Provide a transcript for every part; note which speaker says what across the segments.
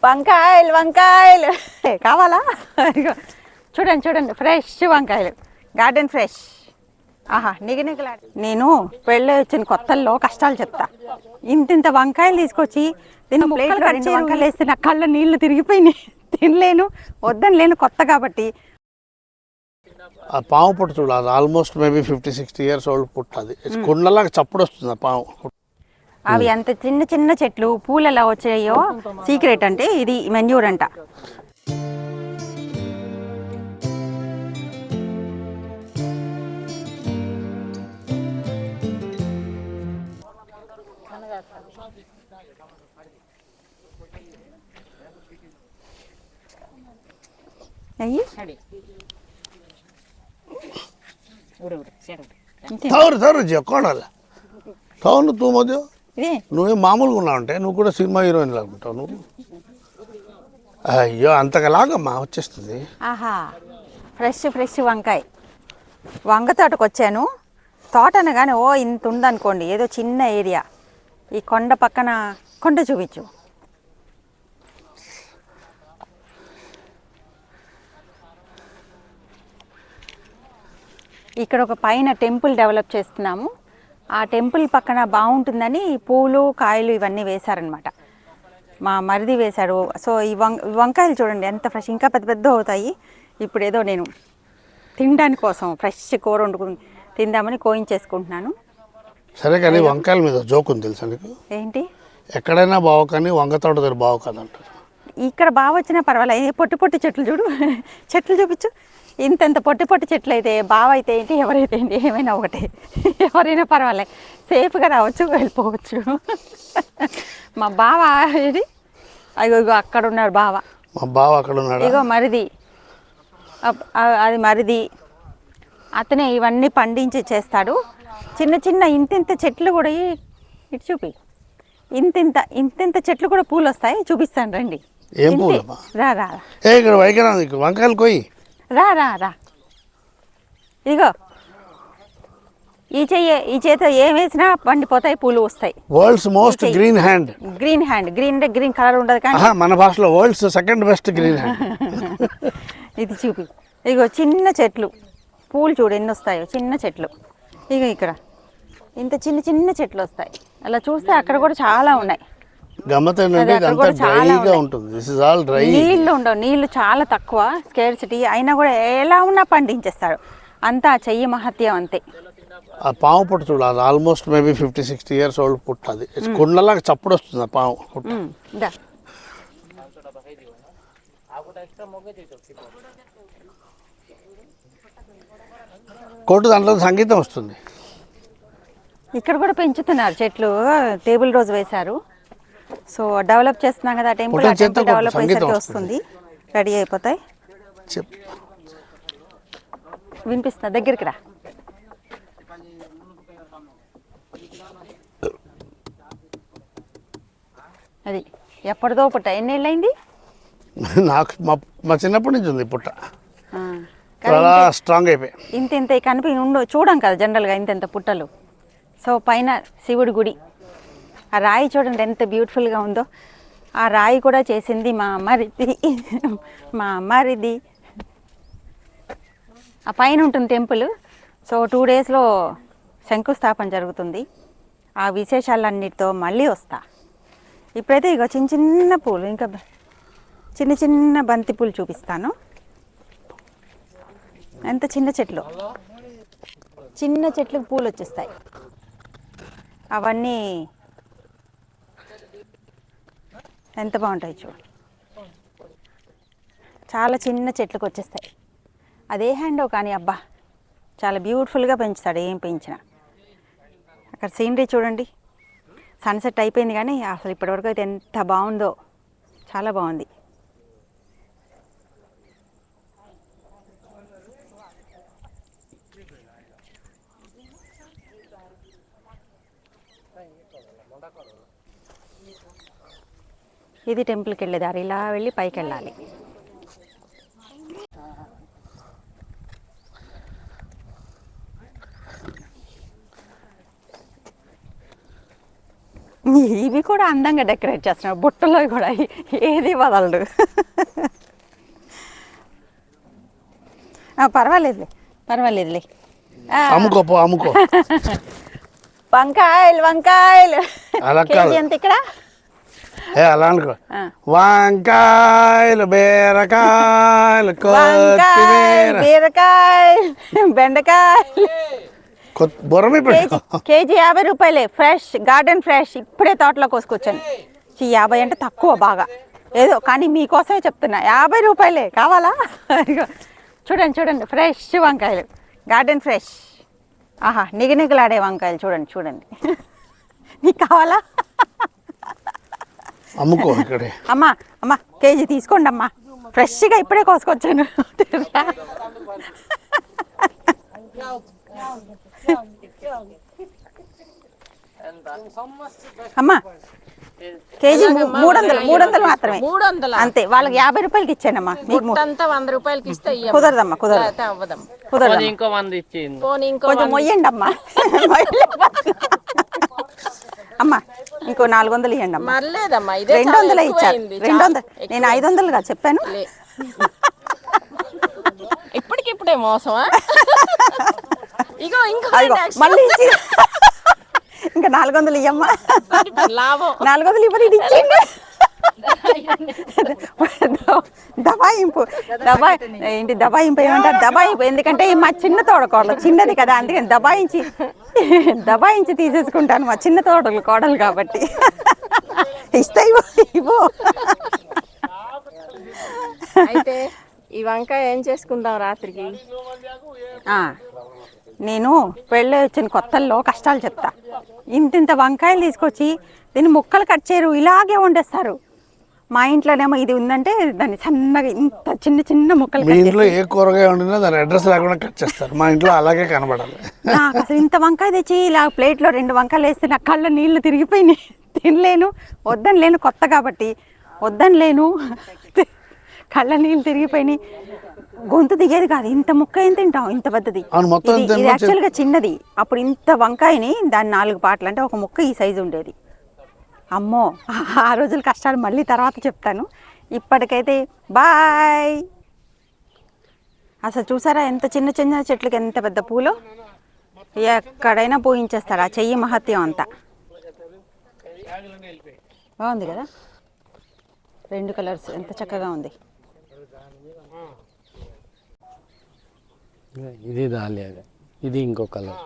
Speaker 1: వంకాయలు వంకాయలు కావాలా? చూడండి చూడండి, ఫ్రెష్ వంకాయలు, గార్డెన్ ఫ్రెష్. ఆహా, నిగనిగలాడు. నేను పెళ్ళి వచ్చిన కొత్తల్లో కష్టాలు చెప్తా. ఇంత వంకాయలు తీసుకొచ్చి దీన్ని ప్లేట్లో 2 వంకాయలు వేస్తే నా కళ్ళ నీళ్లు తిరిగిపోయినాయి. తినలేను, వద్దని లేను, కొత్త కాబట్టి.
Speaker 2: ఆ పాము పుట్ట చూడాలి, ఆల్మోస్ట్ మేబీ 50-60 years ఓల్డ్ పుట్ట. అది కుండలాగా చప్పుడు వస్తుంది ఆ పాము.
Speaker 1: అవి అంత చిన్న చిన్న చెట్లు పూలు ఎలా వచ్చాయో సీక్రెట్ అంటే ఇది మెన్యూర్ అంట. అయ్యి
Speaker 2: అవును తూ మధ్య నువ్వే మామూలుగా ఉన్నావు అంటే నువ్వు కూడా సినిమా హీరోయిన్ లాగుంటావు నువ్వు. అయ్యో అంతకలాగమ్మా వచ్చేస్తుంది.
Speaker 1: ఆహా, ఫ్రెష్ ఫ్రెష్ వంకాయ. వంగ తోటకు వచ్చాను. తోట అనగానే ఓ ఇంత ఉందనుకోండి, ఏదో చిన్న ఏరియా. ఈ కొండ పక్కన కొండ చూపించు. ఇక్కడ ఒక పైన టెంపుల్ డెవలప్ చేస్తున్నాము. ఆ టెంపుల్ పక్కన బాగుంటుందని పూలు కాయలు ఇవన్నీ వేశారనమాట. మా మరిది వేశాడు. సో ఈ వంకాయలు చూడండి ఎంత ఫ్రెష్, ఇంకా పెద్ద పెద్ద అవుతాయి. ఇప్పుడు ఏదో నేను తినడానికి కోసం ఫ్రెష్ కూర వండుకుని తిందామని కోయించేసుకుంటున్నాను.
Speaker 2: సరే కానీ వంకాయల మీద జోక్ ఉంది తెలుసా నీకు?
Speaker 1: ఏంటి?
Speaker 2: ఎక్కడైనా బావు కానీ వంగ తోట దగ్గర బావు కాదంటారు.
Speaker 1: ఇక్కడ బాగా వచ్చినా పర్వాలేదు. పొట్టి పొట్టి చెట్లు చూడు, చెట్లు చూపించు. ఇంత పొట్టి పొట్టి చెట్లు అయితే బావ అయితే ఏంటి, ఎవరైతే ఏంటి, ఏమైనా ఒకటే. ఎవరైనా పర్వాలేదు, సేఫ్గా రావచ్చు, వెళ్ళిపోవచ్చు. మా బావ ఏది, అయ్యో అక్కడ ఉన్నారు బావ.
Speaker 2: మా బావ అక్కడ ఉన్నాడు.
Speaker 1: ఇగో మరిది, అది మరిది. అతనే ఇవన్నీ పండించి చేస్తాడు. చిన్న చిన్న ఇంతింత చెట్లు కూడా ఇటు చూపి. ఇంతింత చెట్లు కూడా పూలు వస్తాయి, చూపిస్తాను రండి.
Speaker 2: ఏం పూలు?
Speaker 1: రా రా,
Speaker 2: ఇక్కడ వంకాయలు కోయి.
Speaker 1: రా రా రా. ఇదిగో ఈ చేత ఏం వేసినా పండిపోతాయి, పూలు వస్తాయి.
Speaker 2: World's most green hand.
Speaker 1: Green hand, green అంటే గ్రీన్ కలర్ ఉండదు కానీ
Speaker 2: మన భాషలో world's second best green hand.
Speaker 1: ఇది చూపి. ఇగో చిన్న చెట్లు, పూలు చూడు ఎన్ని వస్తాయో, చిన్న చెట్లు. ఇక ఇక్కడ ఇంత చిన్న చిన్న చెట్లు వస్తాయి. అలా చూస్తే అక్కడ కూడా చాలా ఉన్నాయి.
Speaker 2: గమ్మత్ ఏంటంటే ఇదంతా డ్రైగా ఉంటుంది. This is all dry.
Speaker 1: నీళ్లు ఉండవు, నీళ్లు చాలా తక్కువ, స్కేర్సిటీ. అయినా కూడా ఎలా ఉన్నా పండించేస్తాడు. అంతా చెయ్యి మహత్యం అంతే.
Speaker 2: ఆ పాము పుట్ట చూడాలి, ఆల్మోస్ట్ మేబీ 50-60 years ఓల్డ్ పుట్ట. అది కుండలాగా చప్పుడు వస్తుంది ఆ పాము పుట్ట. కొట్టు దాంట్లో సంగీతం వస్తుంది.
Speaker 1: ఇక్కడ కూడా పెంచుతున్నారు చెట్లు. టేబుల్ రోజ్ వేశారు. సో డెవలప్ చేస్తున్నాం కదా టెంపుల్. డెవలప్ అయ్యేసరికి వస్తుంది, రెడీ అయిపోతాయి. వినిపిస్తున్నా, దగ్గరికి రా. అది ఎప్పటిదో పుట్ట. ఎన్నేళ్ళు అయింది?
Speaker 2: నాకు మా చిన్నప్పటి నుంచి ఉంది పుట్ట. చాలా స్ట్రాంగ్ అయిపోయి
Speaker 1: ఇంత కనిపి చూడం కదా జనరల్గా ఇంత పుట్టలు. సో పైన శివుడి గుడి. ఆ రాయి చూడండి ఎంత బ్యూటిఫుల్గా ఉందో. ఆ రాయి కూడా చేసింది మా మరిది. ఆ పైన ఉంటుంది టెంపుల్. సో 2 daysలో శంకుస్థాపన జరుగుతుంది. ఆ విశేషాలన్నిటితో మళ్ళీ వస్తా. ఇప్పుడైతే ఇక చిన్న చిన్న పూలు, ఇంకా చిన్న చిన్న బంతి పూలు చూపిస్తాను. ఎంత చిన్న చెట్లు, చిన్న చెట్లకు పూలు వచ్చేస్తాయి. అవన్నీ ఎంత బాగుంటాయి చూడు. చాలా చిన్న చెట్లకు వచ్చేస్తాయి. అదే హ్యాండో కానీ అబ్బా చాలా బ్యూటిఫుల్గా పెంచుతాడు, ఏం పెంచినా. అక్కడ సీనరీ చూడండి. సన్సెట్ అయిపోయింది కానీ అసలు ఇప్పటివరకు అయితే ఎంత బాగుందో, చాలా బాగుంది. ఇది టెంపుల్కి వెళ్ళే దారి. ఇలా వెళ్ళి పైకి వెళ్ళాలి. ఇవి కూడా అందంగా డెకరేట్ చేస్తున్నారు, బుట్టలో కూడా ఏది వదలడు. పర్వాలేదులే పర్వాలేదులే.
Speaker 2: అమ్ముకో అమ్ముకో.
Speaker 1: వంకాయలు వంకాయలు కేజీ ఎంత ఇక్కడ?
Speaker 2: అలా అనుకో. వంకాయలు బీరకాయలు
Speaker 1: వంకాయలు బీరకాయలు బెండకాయలు కేజీ 50 రూపాయలే. ఫ్రెష్ గార్డెన్ ఫ్రెష్, ఇప్పుడే తోటలో కోసుకొచ్చాను. 50 అంటే తక్కువ బాగా ఏదో, కానీ మీకోసమే చెప్తున్నా. 50 రూపాయలే, కావాలా? చూడండి చూడండి, ఫ్రెష్ వంకాయలు, గార్డెన్ ఫ్రెష్. ఆహా, నిగనిగలాడే వంకాయలు చూడండి చూడండి. నీకు కావాలా?
Speaker 2: అమ్ముకో ఇక్కడే.
Speaker 1: అమ్మా అమ్మా కేజీ తీసుకోండి అమ్మా, ఫ్రెష్గా ఇప్పుడే కోసుకొచ్చాను. అమ్మా కేజీ 300 మాత్రమే,
Speaker 3: 300
Speaker 1: అంతే. వాళ్ళకి 50 రూపాయలకి ఇచ్చానమ్మా.
Speaker 3: అంతా 100 రూపాయలకి ఇస్తే
Speaker 1: కుదరదమ్మా, కుదరదు కుదరదు.
Speaker 4: ఇంకో 100 ఇచ్చింది.
Speaker 1: కొంచెం మొయ్యండి అమ్మా. అమ్మా ఇంకో 400 ఇవ్వండి అమ్మా.
Speaker 3: మర్లేదమ్మా,
Speaker 1: 200 ఇచ్చారు. 200 నేను 500గా చెప్పాను.
Speaker 3: ఇప్పటికిప్పుడే మోసమా? ఇగో ఇంకో
Speaker 1: మళ్ళీ ఇచ్చి ఇంకా 400 ఇయ్యమ్మా.
Speaker 3: లాభం
Speaker 1: 400 ఇవ్వదు, ఇది ఇచ్చింది. దబాయింపు ఏంటి దబాయింపు ఏమంటారు? దబాయింపు. ఎందుకంటే మా చిన్న తోడకోడలు చిన్నది కదా, అందుకని దబాయించి తీసేసుకుంటాను. మా చిన్న తోటలు కోడలు కాబట్టి. ఇస్తే ఇవ్వు.
Speaker 3: అయితే ఈ వంకాయ ఏం చేసుకుందాం రాత్రికి?
Speaker 1: నేను పెళ్ళి వచ్చిన కొత్తల్లో కష్టాలు చెప్తా. ఇంత వంకాయలు తీసుకొచ్చి దీన్ని ముక్కలు కట్ చేయరు, ఇలాగే వండేస్తారు. మా ఇంట్లోనేమో ఇది ఉందంటే దాన్ని సన్నగా ఇంత చిన్న చిన్న ముక్కలు.
Speaker 2: మీ ఇంట్లో ఏ కూరగాయ వండినా దాని అడ్రస్ లేకుండా కట్ చేస్తారు. మా ఇంట్లో అలాగే కనబడాలి.
Speaker 1: నాకు అసలు ఇంత వంకాయ తెచ్చి ఇలా ప్లేట్లో 2 వంకాయలు వేస్తే నా కళ్ళ నీళ్లు తిరిగిపోయినాయి. తినలేను, వద్దని లేను, కొత్త కాబట్టి వద్దని లేను, కళ్ళ నీళ్ళు తిరిగిపోయినాయి. గొంతు దిగేది కాదు. ఇంత ముక్క ఏం తింటాం, ఇంత పెద్దది. ఇది యాక్చువల్గా చిన్నది. అప్పుడు ఇంత వంకాయని దాని 4 పాటలు, అంటే ఒక ముక్క ఈ సైజు ఉండేది. అమ్మో, ఆ రోజుల కష్టాలు మళ్ళీ తర్వాత చెప్తాను. ఇప్పటికైతే బాయ్. అసలు చూసారా ఎంత చిన్న చిన్న చెట్లకి ఎంత పెద్ద పూలు. ఎక్కడైనా పూయించేస్తారు. ఆ చెయ్యి మహత్యం అంతా. బాగుంది కదా, 2 కలర్స్ ఎంత చక్కగా ఉంది.
Speaker 4: ఇది దాలియా, ఇది ఇంకో కలర్.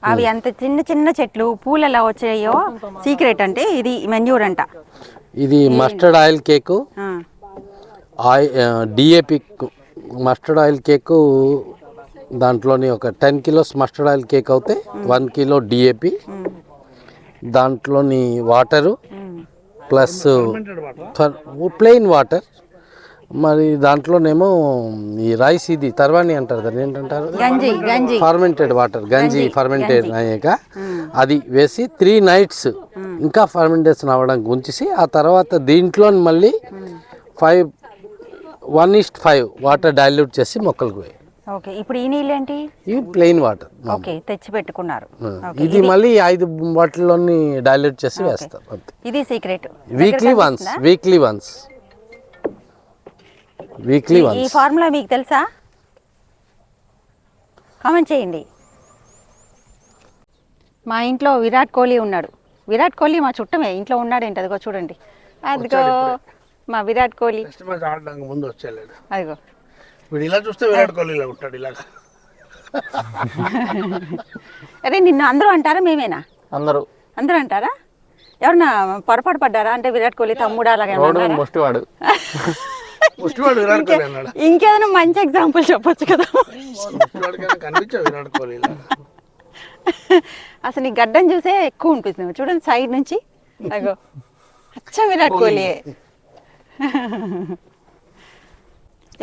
Speaker 1: అవి అంత చిన్న చిన్న చెట్లు పూలు ఎలా వచ్చాయో సీక్రెట్ అంటే ఇది మెన్యూర్ అంట.
Speaker 4: ఇది mustard oil cake, DAP mustard oil cake. దాంట్లోని ఒక 10 కిలోస్ మస్టర్డ్ ఆయిల్ కేక్ అవుతే 1 కిలో డిఏపి, దాంట్లోని వాటరు ప్లస్ ప్లెయిన్ వాటర్. మరి దాంట్లోనేమో ఈ రైస్, ఇది తర్వాణి అంటారు, దాన్ని ఏంటంటారు, ఫర్మెంటెడ్ వాటర్, గంజి ఫర్మెంటెడ్ అయ్యాక అది వేసి 3 nights ఇంకా ఫర్మెంటేషన్ అవ్వడానికి ఉంచేసి, ఆ తర్వాత దీంట్లో మళ్ళీ 1:5 వాటర్ డైల్యూట్ చేసి మొక్కలకు వేయాలి.
Speaker 1: ఓకే, ఇప్పుడు ఈ నీళ్ళు ఏంటి?
Speaker 4: ఇవి ప్లెయిన్ వాటర్.
Speaker 1: ఓకే, తెచ్చి పెట్టుకున్నారు.
Speaker 4: ఇది మళ్ళీ 5 బాటిల్లోని డైల్యూట్ చేసి వేస్తారు.
Speaker 1: ఇది సీక్రెట్.
Speaker 4: Weekly once.
Speaker 1: ఈ ఫార్ములా మీకు తెలుసా? కామెంట్ చేయండి. మా ఇంట్లో విరాట్ కోహ్లీ ఉన్నాడు. విరాట్ కోహ్లీ మా చుట్టమే, ఇంట్లో ఉన్నాడేంటి, అదిగో చూడండి, అదిగో మా విరాట్ కోహ్లీ.
Speaker 2: ముందు వచ్చేలేడు,
Speaker 1: అదిగో
Speaker 2: వీడు ఇలా చూస్తే విరాట్ కోహ్లీ ఇలా ఉంటాడు, ఇలాగా.
Speaker 1: అరే నిన్ను అందరూ అంటారా, మేమేనా?
Speaker 4: అందరూ
Speaker 1: అంటారా? ఎవరన్నా పొరపాటు పడ్డారా? అంటే విరాట్ కోహ్లీ తమ్ముడు అలాగే
Speaker 4: ముష్టివాడు.
Speaker 1: ఇంకేదైనా మంచి ఎగ్జాంపుల్ చెప్పొచ్చు కదా. అసలు ఈ గడ్డం చూసే ఎక్కువ అనిపిస్తుంది. చూడండి సైడ్ నుంచి, అగో అచ్చా విరాట్ కోహ్లీ.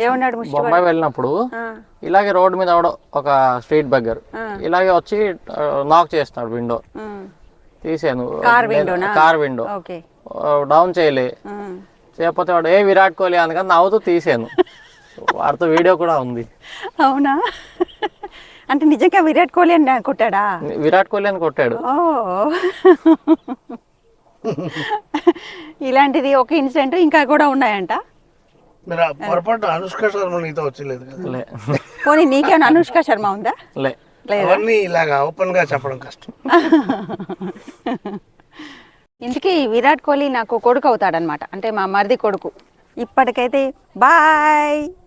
Speaker 1: ఏమన్నాడు
Speaker 4: బొంబాయి వెళ్ళినప్పుడు ఇలాగే రోడ్డు మీద ఒక స్ట్రీట్ బగ్గర్ ఇలాగే వచ్చి నాక్ చేస్తున్నాడు విండో. తీసాను, కార్ విండో డౌన్ చేయలే, చేయకపోతే వాడు ఏ విరాట్ కోహ్లీ అందుకని నవ్వుతూ తీసాను. వాడితో వీడియో కూడా ఉంది.
Speaker 1: అవునా? అంటే నిజంగా విరాట్ కోహ్లీ అని కొట్టాడా?
Speaker 5: విరాట్ కోహ్లీ అని కొట్టాడు.
Speaker 1: ఓ ఇలాంటిది ఒక ఇన్సిడెంట్ ఇంకా కూడా ఉన్నాయంట.
Speaker 2: మీరు ఆ పొరపాటు అనుష్క శర్మ నీతో వచ్చలేదు కదా.
Speaker 5: లే
Speaker 1: పోనీ నీకేమైనా అనుష్క శర్మ ఉందా?
Speaker 5: లే
Speaker 1: లేదా?
Speaker 2: అవన్నీ ఇలాగా ఓపెన్ గా చెప్పడం కష్టం.
Speaker 1: ఇందుకే విరాట్ కోహ్లీ నాకు కొడుకు అవుతాడనమాట, అంటే మా మరిది కొడుకు. ఇప్పటికైతే బాయ్.